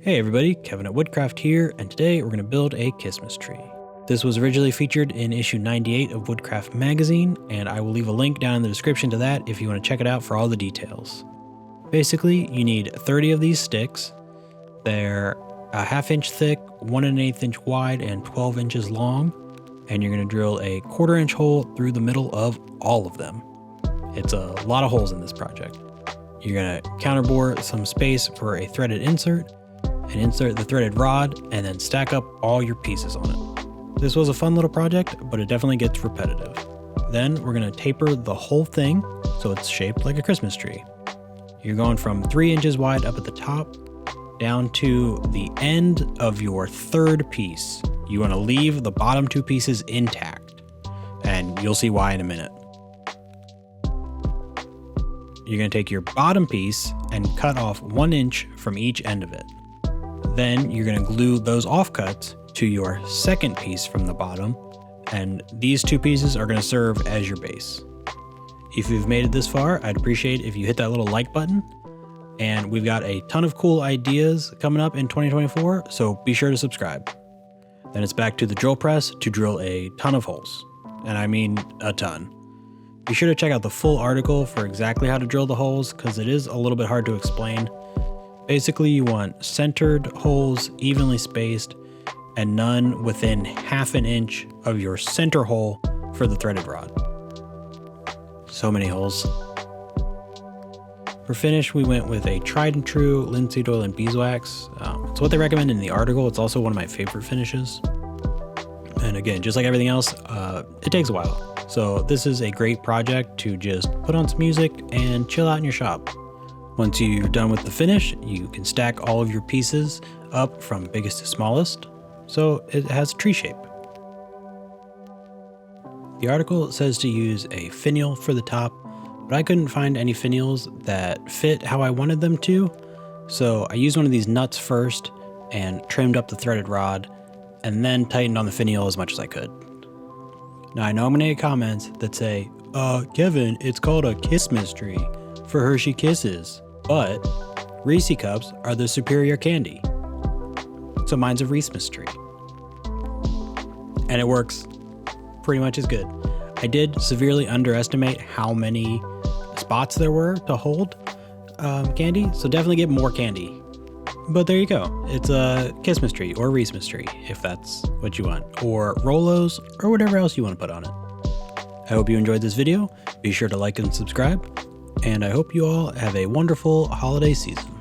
Hey everybody, Kevin at Woodcraft here, and today we're going to build a Christmas tree. This was originally featured in issue 98 of Woodcraft magazine, and I will leave a link down in the description to that if you want to check it out for all the details. Basically, you need 30 of these sticks. They're a ½ inch thick, 1 1/8 inch wide, and 12 inches long, and you're going to drill a 1/4 inch hole through the middle of all of them. It's a lot of holes in this project. You're going to counterbore some space for a threaded insert, and insert the threaded rod, and then stack up all your pieces on it. This was a fun little project, but it definitely gets repetitive. Then we're going to taper the whole thing so it's shaped like a Christmas tree. You're going from 3 inches wide up at the top down to the end of your third piece. You want to leave the bottom 2 pieces intact, and you'll see why in a minute. You're going to take your bottom piece and cut off 1 inch from each end of it. Then you're going to glue those offcuts to your second piece from the bottom, and these 2 pieces are going to serve as your base. If you've made it this far, I'd appreciate if you hit that little like button, and we've got a ton of cool ideas coming up in 2024, so be sure to subscribe. Then it's back to the drill press to drill a ton of holes, and I mean a ton. Be sure to check out the full article for exactly how to drill the holes, because it is a little bit hard to explain. Basically, you want centered holes, evenly spaced, and none within ½ inch of your center hole for the threaded rod. So many holes. For finish, we went with a tried and true linseed oil and beeswax. It's what they recommend in the article. It's also one of my favorite finishes. And again, just like everything else, it takes a while. So this is a great project to just put on some music and chill out in your shop. Once you're done with the finish, you can stack all of your pieces up from biggest to smallest, so it has a tree shape. The article says to use a finial for the top, but I couldn't find any finials that fit how I wanted them to, so I used one of these nuts first and trimmed up the threaded rod, and then tightened on the finial as much as I could. Now I know I'm gonna get comments that say, Kevin, it's called a Christmas tree for Hershey Kisses, but Reese Cups are the superior candy. So mine's a Reesemas tree. And it works pretty much as good. I did severely underestimate how many spots there were to hold candy, so definitely get more candy. But there you go. It's a Christmas tree or Reesemas tree, if that's what you want, or Rolos, or whatever else you want to put on it. I hope you enjoyed this video. Be sure to like and subscribe. And I hope you all have a wonderful holiday season.